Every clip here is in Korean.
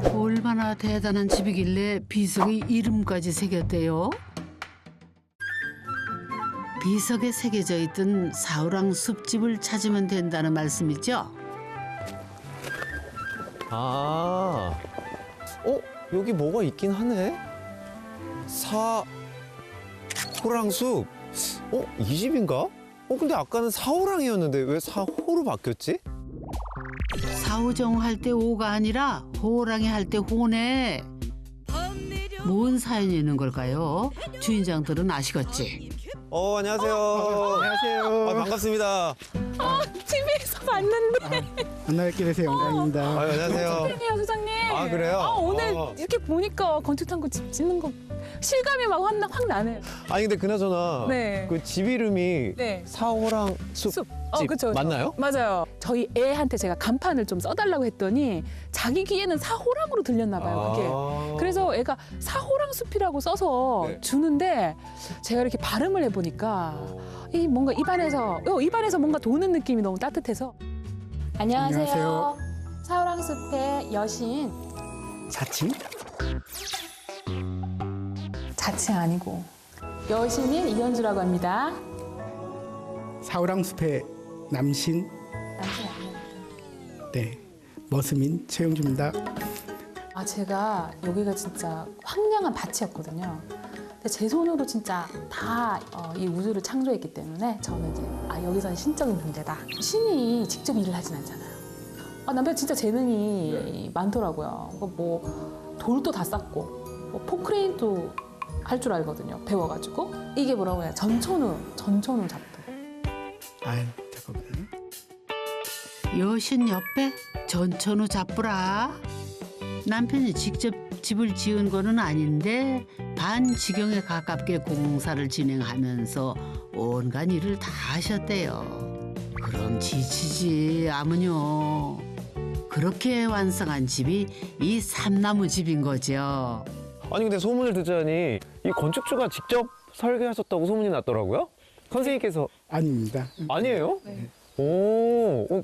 얼마나 대단한 집이길래 비석에 이름까지 새겼대요? 비석에 새겨져 있던 사우랑 숲집을 찾으면 된다는 말씀이죠? 아, 여기 뭐가 있긴 하네. 호랑숲. 이 집인가? 근데 아까는 사호랑이었는데 왜 사호로 바뀌었지? 사오정 할 때 오가 아니라 호랑이 할 때 호네. 뭔 사연이 있는 걸까요? 주인장들은 아시겠지? 안녕하세요. 안녕하세요. 반갑습니다. TV에서 봤는데. 만나뵙게 돼서 영광입니다. 안녕하세요. 팬이에요, 소장님. 아, 그래요? 오늘 이렇게 보니까 건축탐구 집 짓는 거 실감이 막 확 나네요. 아니, 근데 그나저나 네. 그 집 이름이 네. 사호랑숲 숲. 집 그쵸. 맞나요? 맞아요. 저희 애한테 제가 간판을 좀 써달라고 했더니 자기 귀에는 사호랑으로 들렸나 봐요, 그게. 그래서 애가 사호랑 숲이라고 써서 네. 주는데 제가 이렇게 발음을 해보니까 이 뭔가 입안에서 뭔가 도는 느낌이 너무 따뜻해서. 안녕하세요. 안녕하세요. 사호랑 숲의 여신. 자칭? 자칭 아니고 여신인 이현주라고 합니다. 사우랑숲의 남신, 남친 아니에요. 네, 머스민 최영주입니다. 제가 여기가 진짜 황량한 밭이었거든요. 근데 제 손으로 진짜 다 이 우주를 창조했기 때문에 저는 이제 여기서는 신적인 존재다. 신이 직접 일을 하진 않잖아요. 남편 진짜 재능이 많더라고요. 뭐 돌도 다 쌓고 뭐 포크레인도 할 줄 알거든요. 배워가지고 이게 뭐라고 해야 전천후 잡도. 아유, 잠깐만요. 여신 옆에 전천후 잡부라. 남편이 직접 집을 지은 거는 아닌데 반지경에 가깝게 공사를 진행하면서 온갖 일을 다 하셨대요. 그럼 지치지 아무뇨. 그렇게 완성한 집이 이 삼나무 집인 거죠. 아니, 근데 소문을 듣자니 이 건축주가 직접 설계하셨다고 소문이 났더라고요? 선생님께서. 아닙니다. 아니에요? 네.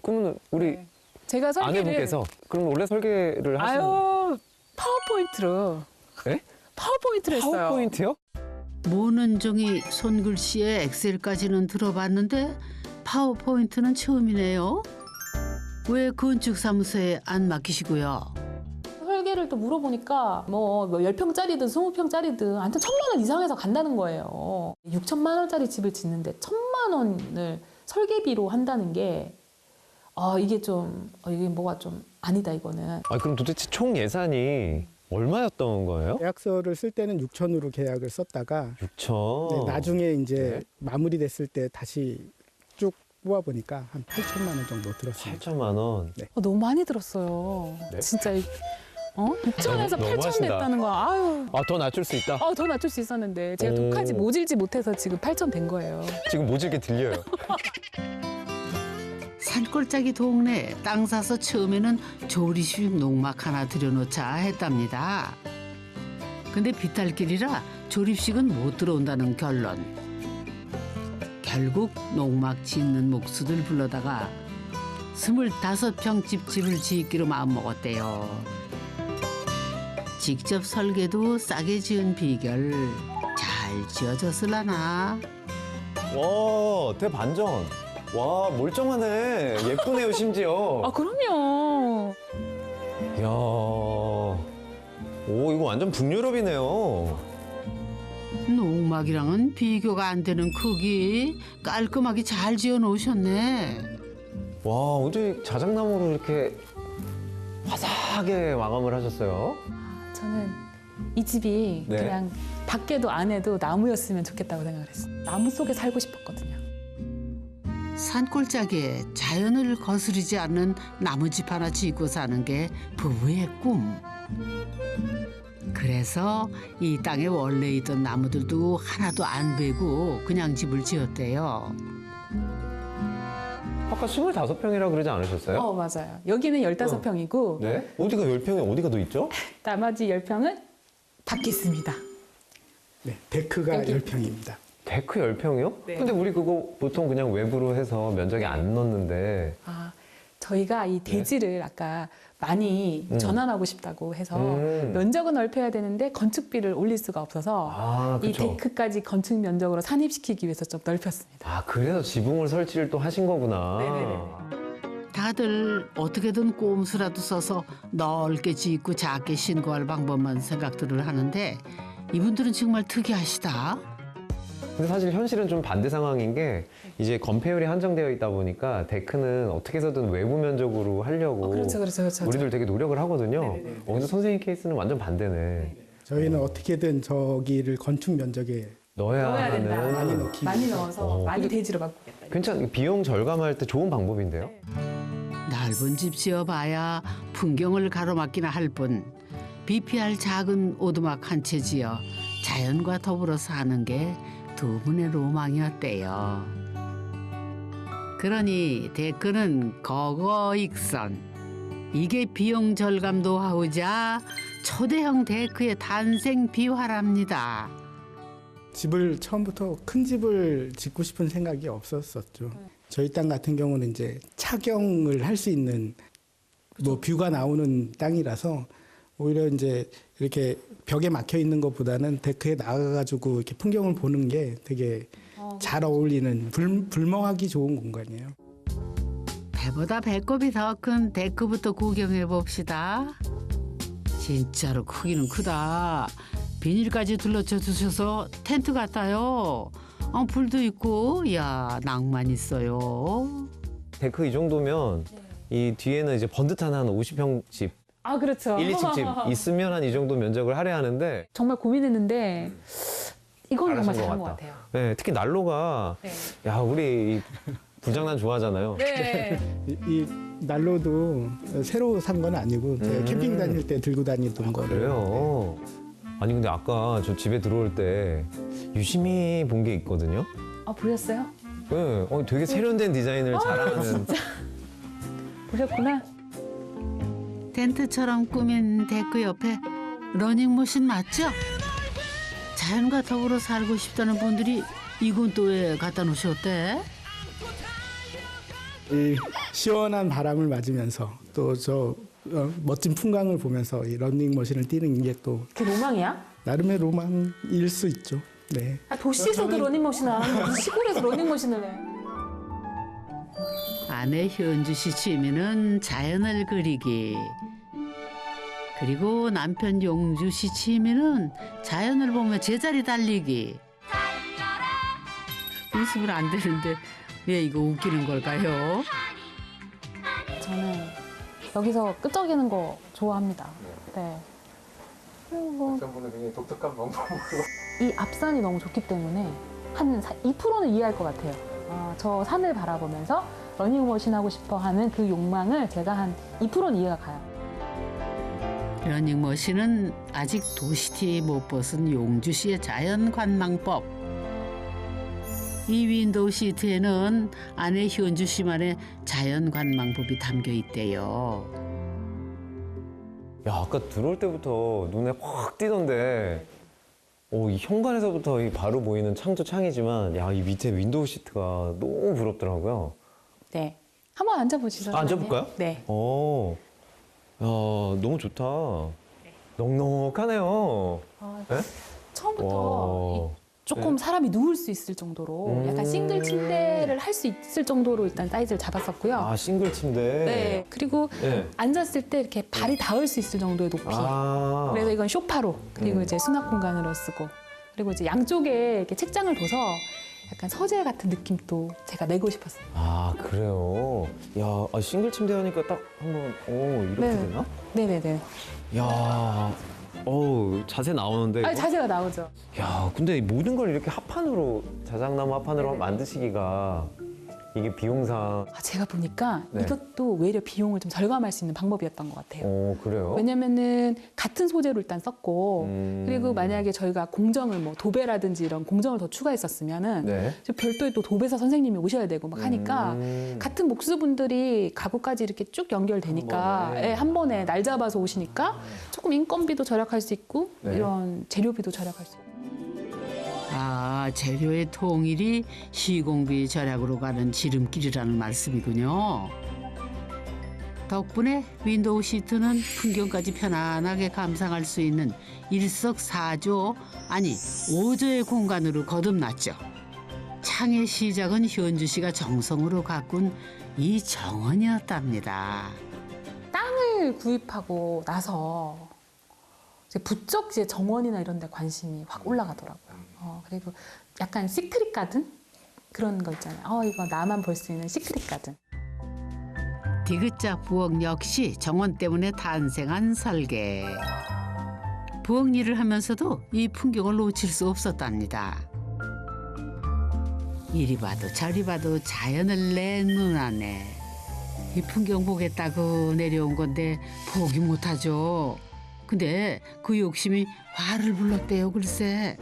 그러면 우리 제가 설계를 아내분께서 그럼 원래 설계를 하시는 파워포인트로. 네? 파워포인트를 했어요. 파워포인트요? 모는 종이 손글씨에 엑셀까지는 들어봤는데 파워포인트는 처음이네요. 왜 건축사무소에 안 맡기시고요? 설계를 또 물어보니까 뭐 10평짜리든 20평짜리든 아무튼 1,000만 원 이상해서 간다는 거예요. 6천만 원짜리 집을 짓는데 1,000만 원을 설계비로 한다는 게 이게 뭐가 좀 아니다 이거는. 그럼 도대체 총 예산이 얼마였던 거예요? 계약서를 쓸 때는 6천으로 계약을 썼다가 6천. 네, 나중에 이제 네. 마무리됐을 때 다시 쭉 뽑아보니까 한 8천만 원 정도 들었습니다. 8천만 원. 네. 너무 많이 들었어요. 네. 진짜 6천에서 너무 8천 하신다. 냈다는 거. 아유. 더 낮출 수 있다. 더 낮출 수 있었는데 제가 오. 독하지 모질지 못해서 지금 8천 된 거예요. 지금 모질게 들려요. 산골짜기 동네에 땅 사서 처음에는 조리식 농막 하나 들여놓자 했답니다. 근데 비탈길이라 조립식은 못 들어온다는 결론. 결국 농막 짓는 목수들 불러다가 25평 집을 짓기로 마음먹었대요. 직접 설계도 싸게 지은 비결 잘 지어졌을라나? 와, 대반전. 와, 멀쩡하네. 예쁘네요, 심지어. 그럼요. 이야. 이거 완전 북유럽이네요. 농막이랑은 비교가 안 되는 크기 깔끔하게 잘 지어 놓으셨네. 와, 어제 자작나무로 이렇게 화사하게 마감을 하셨어요? 저는 이 집이 네. 그냥 밖에도 안에도 나무였으면 좋겠다고 생각을 했어요. 나무 속에 살고 싶었거든요. 산골짜기에 자연을 거스르지 않는 나무집 하나 짓고 사는 게 부부의 꿈. 그래서 이 땅에 원래 있던 나무들도 하나도 안 베고 그냥 집을 지었대요. 아까 25평이라 그러지 않으셨어요? 맞아요. 여기는 15평이고 네? 어디가 10평에 어디가 더 있죠? 나머지 10평은 밖에 있습니다. 네, 데크가 여기. 10평입니다. 데크 10평이요? 네. 근데 우리 그거 보통 그냥 외부로 해서 면적이 안 넣는데 저희가 이 대지를 아까 많이 전환하고 싶다고 해서 면적은 넓혀야 되는데 건축비를 올릴 수가 없어서 아, 이 그쵸. 데크까지 건축 면적으로 산입시키기 위해서 좀 넓혔습니다. 아, 그래서 지붕을 설치를 또 하신 거구나. 다들 어떻게든 꼼수라도 써서 넓게 짓고 작게 신고할 방법만 생각들을 하는데 이분들은 정말 특이하시다. 근데 사실 현실은 좀 반대 상황인 게 이제 건폐율이 한정되어 있다 보니까 데크는 어떻게 해서든 외부 면적으로 하려고 그렇죠. 우리들 되게 노력을 하거든요. 네네네. 근데 선생님 케이스는 완전 반대네. 저희는 어떻게든 저기를 건축 면적에 넣어야 된다. 하는. 많이 넣기 많이 위해서. 넣어서 많이 대지로 바꾸겠다. 괜찮, 비용 절감할 때 좋은 방법인데요? 넓은 집 지어봐야 풍경을 가로막기나 할 뿐 BPR 작은 오두막 한 채 지어 자연과 더불어 사는 게 두 분의 로망이었대요. 그러니 데크는 거거익선. 이게 비용 절감 노하우자 초대형 데크의 탄생 비화랍니다. 집을 처음부터 큰 집을 짓고 싶은 생각이 없었었죠. 저희 땅 같은 경우는 이제 차경을 할 수 있는 뭐 뷰가 나오는 땅이라서 오히려 이제 이렇게 벽에 막혀 있는 것보다는 데크에 나가가지고 이렇게 풍경을 보는 게 되게 잘 어울리는 불멍하기 좋은 공간이에요. 배보다 배꼽이 더 큰 데크부터 구경해 봅시다. 진짜로 크기는 크다. 비닐까지 둘러쳐 주셔서 텐트 같아요. 불도 있고, 야 낭만 있어요. 데크 이 정도면 이 뒤에는 이제 번듯한 한 50평 집, 아 그렇죠. 1, 2층 집 있으면 한 이 정도 면적을 할애하는데 정말 고민했는데 이건 정말 잘하신 잘한 것 것 같다. 같아요. 네, 특히 난로가 네. 야, 우리 이 불장난 좋아하잖아요. 네. 이 난로도 새로 산 건 아니고 제가 캠핑 다닐 때 들고 다니던 거를. 그래요. 아니 근데 아까 저 집에 들어올 때 유심히 본 게 있거든요. 아 보셨어요? 네, 되게 세련된 디자인을 잘하는. 보셨구나. 텐트처럼 꾸민 데크 옆에 러닝머신 맞죠? 자연과 더불어 살고 싶다는 분들이 이건 또 왜 갖다 놓으셨대? 이 시원한 바람을 맞으면서 또 저 멋진 풍광을 보면서 이 러닝머신을 뛰는 게 또 그게 로망이야? 나름의 로망일 수 있죠. 네. 아, 도시에서도 러닝머신을 안 하는 시골에서 러닝머신을 해. 아내 현주 씨 취미는 자연을 그리기. 그리고 남편 용주 씨 취미는 자연을 보며 제자리 달리기. 웃으면 안 되는데 왜 이거 웃기는 걸까요? 저는 여기서 끄적이는 거 좋아합니다. 네. 그리고 어떤 분은 굉장히 독특한 방법으로 이 앞산이 너무 좋기 때문에 한 2%는 이해할 것 같아요. 저 산을 바라보면서 러닝머신 하고 싶어 하는 그 욕망을 제가 한 2%는 이해가 가요. 러닝머신은 아직 도시티 못 벗은 용주 씨의 자연 관망법. 이 윈도우 시트에는 아내 현주 씨만의 자연 관망법이 담겨 있대요. 야, 아까 들어올 때부터 눈에 확 띄던데, 이 현관에서부터 이 바로 보이는 창도 창이지만, 야, 이 밑에 윈도우 시트가 너무 부럽더라고요. 네. 한번 앉아보시죠. 앉아볼까요? 네. 야, 너무 좋다. 넉넉하네요. 네? 처음부터 와. 조금 사람이 누울 수 있을 정도로 약간 싱글 침대를 할 수 있을 정도로 일단 사이즈를 잡았었고요. 아, 싱글 침대. 네. 그리고 네. 앉았을 때 이렇게 발이 닿을 수 있을 정도의 높이. 아. 그래서 이건 쇼파로 그리고 이제 수납 공간으로 쓰고 그리고 이제 양쪽에 이렇게 책장을 둬서 약간 서재 같은 느낌도 제가 내고 싶었어요. 아, 그래요? 야, 싱글 침대 하니까 딱 한번, 이렇게 네. 되나? 네네네. 야, 자세 나오는데. 이거? 자세가 나오죠. 야, 근데 이 모든 걸 이렇게 합판으로, 자작나무 합판으로 만드시기가 이게 비용상. 제가 보니까 네. 이것도 외려 비용을 좀 절감할 수 있는 방법이었던 것 같아요. 그래요? 왜냐면은 같은 소재로 일단 썼고 그리고 음. 만약에 저희가 공정을 뭐 도배라든지 이런 공정을 더 추가했었으면은 네. 저 별도의 또 도배사 선생님이 오셔야 되고 막 하니까 같은 목수분들이 가구까지 이렇게 쭉 연결되니까 한 번에. 예, 한 번에 날 잡아서 오시니까 조금 인건비도 절약할 수 있고 네. 이런 재료비도 절약할 수 있고. 재료의 통일이 시공비 절약으로 가는 지름길이라는 말씀이군요. 덕분에 윈도우 시트는 풍경까지 편안하게 감상할 수 있는 일석사조 아니 5조의 공간으로 거듭났죠. 창의 시작은 현주 씨가 정성으로 가꾼 이 정원이었답니다. 땅을 구입하고 나서 이제 부쩍 이제 정원이나 이런 데 관심이 확 올라가더라고요. 그리고 약간 시크릿 가든 그런 거 있잖아요. 이거 나만 볼 수 있는 시크릿 가든. 디귿자 부엌 역시 정원 때문에 탄생한 설계. 부엌 일을 하면서도 이 풍경을 놓칠 수 없었답니다. 이리 봐도 저리 봐도 자연을 내 눈안에. 이 풍경 보겠다고 내려온 건데 포기 못하죠. 근데 그 욕심이 화를 불렀대요 글쎄.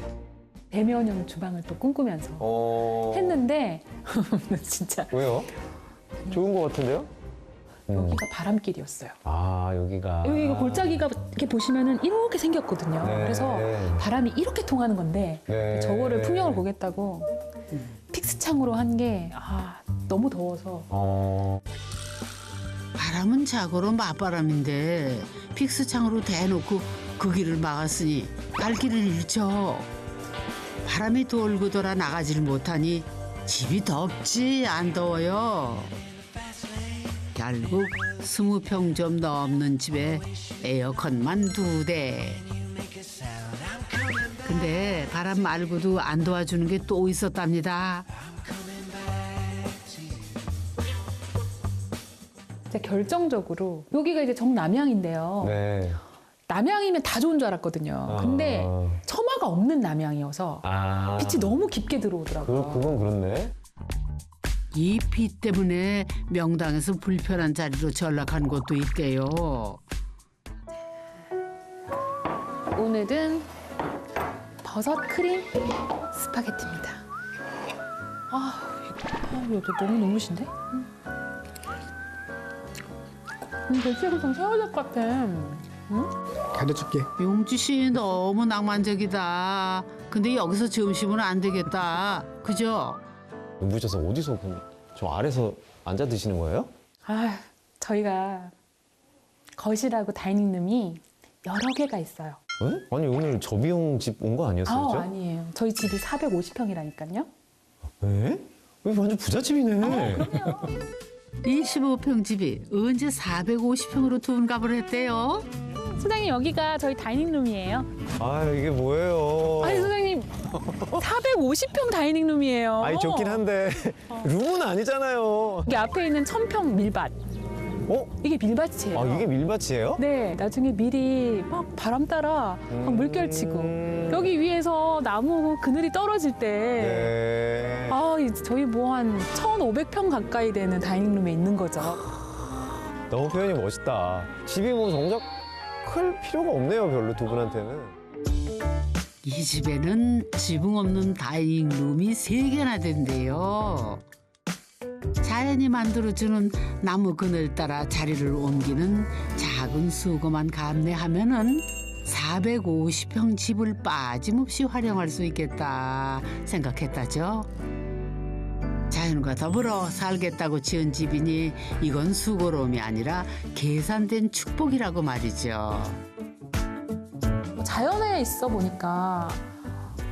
대면형 주방을 또 꿈꾸면서 했는데 진짜 왜요? 좋은 것 같은데요? 여기가 바람길이었어요. 아, 여기가. 여기가 골짜기가 이렇게 보시면은 이렇게 생겼거든요. 네. 그래서 바람이 이렇게 통하는 건데 네. 저거를 풍경을 보겠다고 픽스 창으로 한 게 너무 더워서 바람은 자고로 맞바람인데 픽스창으로 대놓고 그 길을 막았으니 갈 길을 잃죠. 바람이 돌고 돌아 나가질 못하니 집이 덥지 안 더워요. 결국 20평 좀 넘는 집에 에어컨만 2대. 근데 바람 말고도 안 도와주는 게 또 있었답니다. 이제 결정적으로 여기가 이제 정남향인데요. 네. 남향이면 다 좋은 줄 알았거든요. 근데 처마가 없는 남향이어서 빛이 너무 깊게 들어오더라고요. 그건 그렇네. 이 비 때문에 명당에서 불편한 자리로 전락한 곳도 있대요. 오늘은 버섯 크림 스파게티입니다. 이거 너무 눈부신데? 대체로 좀 세워야 될 것 같아. 가르쳐줄게. 용주 씨 너무 낭만적이다. 근데 여기서 점심은 안 되겠다. 그죠? 눈부셔서 어디서 저 아래서 앉아 드시는 거예요? 저희가 거실하고 다이닝룸이 여러 개가 있어요. 네? 아니 오늘 저 비용 집 온 거 아니었어요? 그죠? 아니에요. 저희 집이 450평이라니까요. 네? 여기 완전 부잣집이네. 25평 집이 언제 450평으로 둔갑을 했대요? 소장님 여기가 저희 다이닝룸이에요. 아 이게 뭐예요? 아니 소장님 450평 다이닝룸이에요. 아니 좋긴 한데 룸은 아니잖아요. 여기 앞에 있는 1000평 밀밭. 이게 밀밭이에요. 아 이게 밀밭이에요? 네, 나중에 밀이 막 바람 따라 막 물결치고 여기 위에서 나무 그늘이 떨어질 때 네. 이제 저희 뭐 한 1,500평 가까이 되는 다이닝룸에 있는 거죠. 너무 표현이 멋있다. 집이 뭐 정작 클 필요가 없네요, 별로 두 분한테는. 이 집에는 지붕 없는 다이닝룸이 3개나 된대요. 자연이 만들어주는 나무 그늘 따라 자리를 옮기는 작은 수고만 감내하면은 450평 집을 빠짐없이 활용할 수 있겠다 생각했다죠. 자연과 더불어 살겠다고 지은 집이니 이건 수고로움이 아니라 계산된 축복이라고 말이죠. 자연에 있어 보니까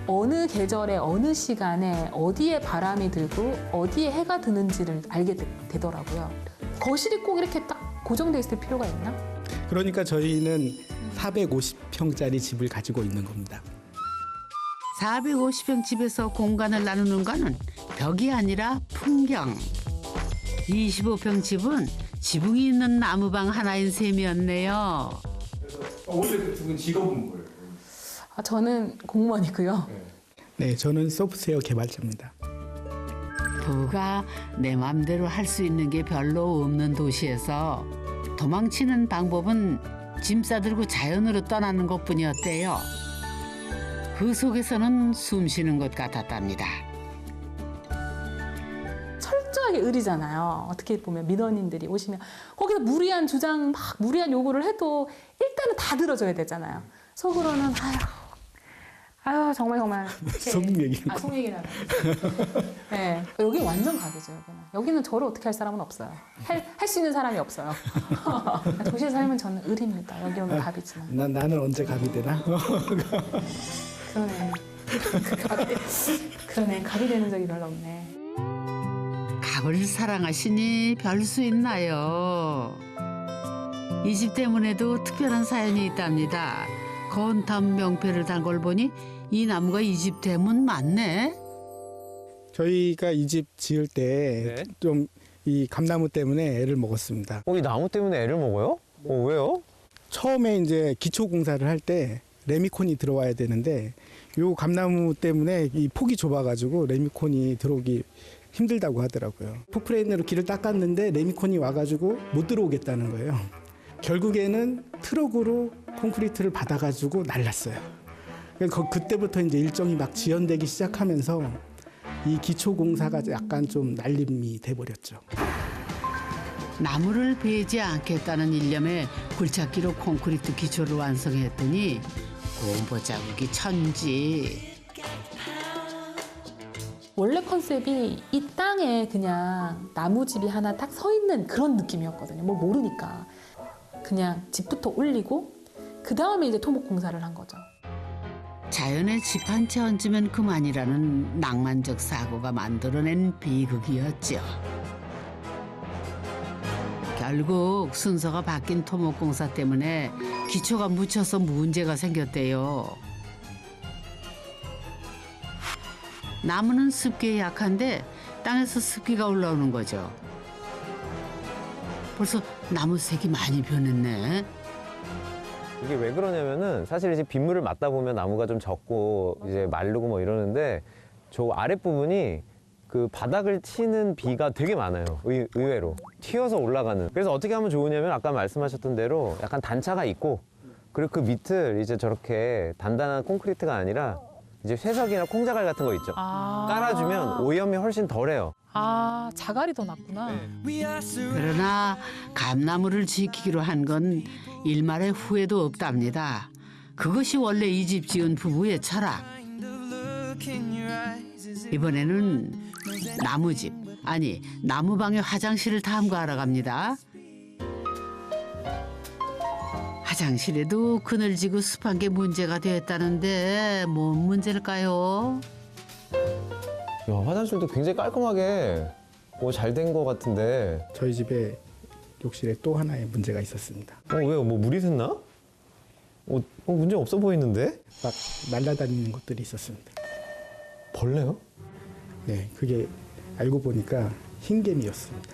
어느 계절에 어느 시간에 어디에 바람이 들고 어디에 해가 드는지를 알게 되더라고요. 거실이 꼭 이렇게 딱 고정돼 있을 필요가 있나? 그러니까 저희는 450평짜리 집을 가지고 있는 겁니다. 450평 집에서 공간을 나누는 거는 벽이 아니라 풍경. 25평 집은 지붕이 있는 나무방 하나인 셈이었네요. 원래 그 두 분 직업은 뭐예요? 저는 공무원이고요. 네, 저는 소프트웨어 개발자입니다. 부가 내 맘대로 할 수 있는 게 별로 없는 도시에서 도망치는 방법은 짐 싸들고 자연으로 떠나는 것뿐이었대요. 그 속에서는 숨 쉬는 것 같았답니다. 철저하게 의리잖아요. 어떻게 보면 민원인들이 오시면 거기서 무리한 주장, 막 무리한 요구를 해도 일단은 다 들어줘야 되잖아요. 속으로는 아유 정말. 소금 얘기. 속 얘기나. 네, 여기 완전 갑이죠. 여기는 저를 어떻게 할 사람은 없어요. 할 수 있는 사람이 없어요. 도시에 살면 저는 을입니다. 여기 오면 갑이지만. 나는 언제 갑이 되나? 그러네. 갑이 되는 적이 별로 없네. 갑을 사랑하시니 별 수 있나요? 이 집 때문에도 특별한 사연이 있답니다. 건담 명패를 단 걸 보니 이 나무가 이 집 대문 맞네. 저희가 이 집 지을 때 좀 이 감나무 때문에 애를 먹었습니다. 이 나무 때문에 애를 먹어요? 왜요? 처음에 이제 기초 공사를 할 때 레미콘이 들어와야 되는데 요 감나무 때문에 이 폭이 좁아가지고 레미콘이 들어오기 힘들다고 하더라고요. 포크레인으로 길을 닦았는데 레미콘이 와가지고 못 들어오겠다는 거예요. 결국에는 트럭으로 콘크리트를 받아가지고 날랐어요. 그때부터 이제 일정이 막 지연되기 시작하면서 이 기초 공사가 약간 좀 날림이 돼버렸죠. 나무를 베지 않겠다는 일념에 굴착기로 콘크리트 기초를 완성했더니 공보 자국이 천지. 원래 컨셉이 이 땅에 그냥 나무집이 하나 딱 서 있는 그런 느낌이었거든요. 뭐 모르니까. 그냥 집부터 올리고 그 다음에 이제 토목 공사를 한 거죠. 자연의 집 한 채 얹으면 그만이라는 낭만적 사고가 만들어낸 비극이었죠. 결국 순서가 바뀐 토목공사 때문에 기초가 묻혀서 문제가 생겼대요. 나무는 습기에 약한데 땅에서 습기가 올라오는 거죠. 벌써 나무 색이 많이 변했네. 이게 왜 그러냐면은 사실 이제 빗물을 맞다 보면 나무가 좀 젖고 이제 마르고 뭐 이러는데 저 아랫부분이 그 바닥을 치는 비가 되게 많아요. 의외로 튀어서 올라가는. 그래서 어떻게 하면 좋으냐면 아까 말씀하셨던 대로 약간 단차가 있고 그리고 그 밑을 이제 저렇게 단단한 콘크리트가 아니라 이제 쇠석이나 콩자갈 같은 거 있죠. 깔아주면 오염이 훨씬 덜해요. 자갈이 더 낫구나. 그러나 감나무를 지키기로 한 건 일말의 후회도 없답니다. 그것이 원래 이 집 지은 부부의 철학. 이번에는 나무집, 아니 나무방의 화장실을 탐구하러 갑니다. 화장실에도 그늘지고 습한 게 문제가 됐다는데 뭔 문제일까요? 야, 화장실도 굉장히 깔끔하게 잘 된 것 같은데. 저희 집에 욕실에 또 하나의 문제가 있었습니다. 왜요? 뭐 물이 샜나? 문제 없어 보이는데? 막 날아다니는 것들이 있었습니다. 벌레요? 네, 그게 알고 보니까 흰개미였습니다.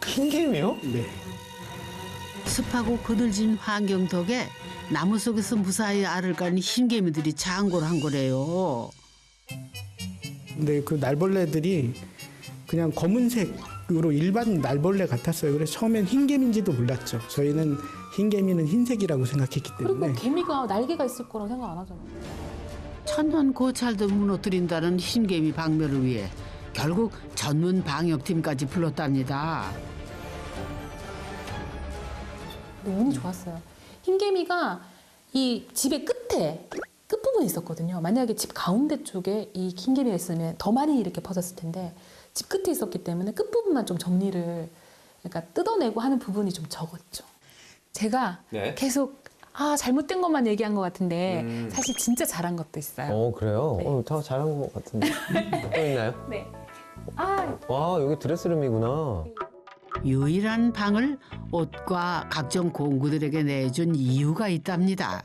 흰개미요? 네. 습하고 그늘진 환경 덕에 나무 속에서 무사히 알을 깐 흰개미들이 창궐 한 거래요. 근데 그 날벌레들이 그냥 검은색으로 일반 날벌레 같았어요. 그래서 처음엔 흰개미인지도 몰랐죠. 저희는 흰개미는 흰색이라고 생각했기 때문에. 그리고 개미가 날개가 있을 거라고 생각 안 하잖아요. 천년 고찰도 무너뜨린다는 흰개미 박멸을 위해 결국 전문 방역팀까지 불렀답니다. 근데 운이 좋았어요. 흰개미가 이 집의 끝부분에 있었거든요. 만약에 집 가운데 쪽에 이 흰개미가 있으면 더 많이 이렇게 퍼졌을 텐데 집 끝에 있었기 때문에 끝부분만 좀 정리를 그러니까 뜯어내고 하는 부분이 좀 적었죠. 제가 계속 잘못된 것만 얘기한 것 같은데 사실 진짜 잘한 것도 있어요. 그래요? 네. 다 잘한 것 같은데. 또 있나요? 네. 와, 여기 드레스룸이구나. 유일한 방을 옷과 각종 공구들에게 내준 이유가 있답니다.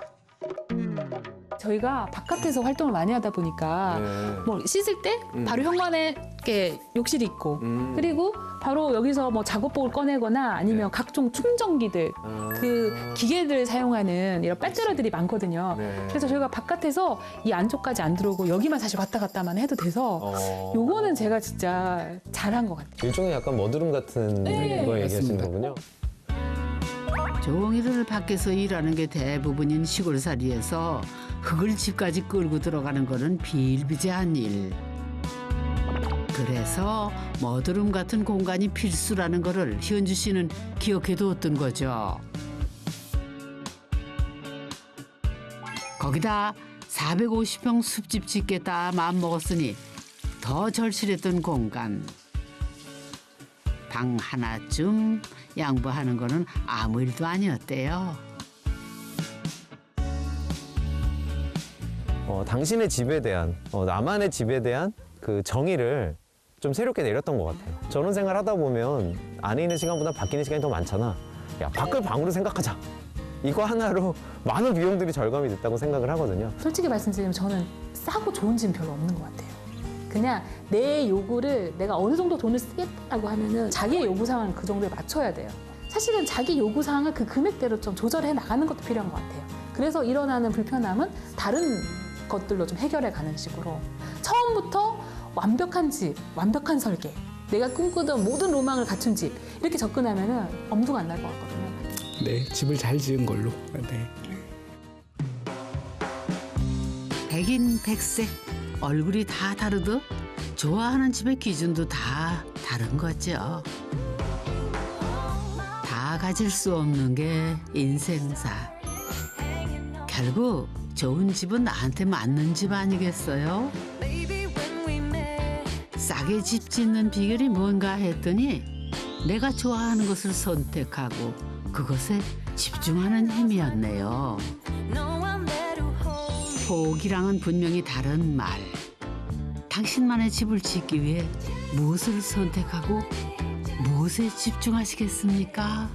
저희가 바깥에서 활동을 많이 하다 보니까 뭐 씻을 때 바로 현관에 이렇게 욕실이 있고 그리고 바로 여기서 뭐 작업복을 꺼내거나 아니면 각종 충전기들 그 기계들 사용하는 이런 배터리들이 많거든요. 그래서 저희가 바깥에서 이 안쪽까지 안 들어오고 여기만 사실 왔다 갔다만 해도 돼서 요거는 제가 진짜 잘한 것 같아요. 일종의 약간 머드룸 같은 걸 얘기하시는 거군요. 종일을 밖에서 일하는 게 대부분인 시골살이에서 흙을 집까지 끌고 들어가는 거는 비일비재한 일. 그래서 머드룸 같은 공간이 필수라는 거를 현주 씨는 기억해두었던 거죠. 거기다 450평 숲집 짓겠다 마음먹었으니 더 절실했던 공간. 방 하나쯤 양보하는 거는 아무 일도 아니었대요. 당신의 집에 대한, 나만의 집에 대한 그 정의를 좀 새롭게 내렸던 것 같아요. 저런 생활 하다 보면 안에 있는 시간보다 밖에 있는 시간이 더 많잖아. 야, 밖을 방으로 생각하자. 이거 하나로 많은 비용들이 절감이 됐다고 생각을 하거든요. 솔직히 말씀드리면 저는 싸고 좋은 집은 별로 없는 것 같아요. 그냥 내 요구를 내가 어느 정도 돈을 쓰겠다고 하면은 자기의 요구사항을 그 정도에 맞춰야 돼요. 사실은 자기 요구사항을 그 금액대로 좀 조절해 나가는 것도 필요한 것 같아요. 그래서 일어나는 불편함은 다른 것들로 좀 해결해 가는 식으로 처음부터 완벽한 집, 완벽한 설계, 내가 꿈꾸던 모든 로망을 갖춘 집 이렇게 접근하면은 엄두가 안 날 것 같거든요. 네, 집을 잘 지은 걸로. 네. 백인 백색 얼굴이 다 다르듯 좋아하는 집의 기준도 다 다른 거죠. 다 가질 수 없는 게 인생사. 결국 좋은 집은 나한테 맞는 집 아니겠어요? 싸게 집 짓는 비결이 뭔가 했더니 내가 좋아하는 것을 선택하고 그것에 집중하는 힘이었네요. 포기랑은 분명히 다른 말. 당신만의 집을 짓기 위해 무엇을 선택하고 무엇에 집중하시겠습니까?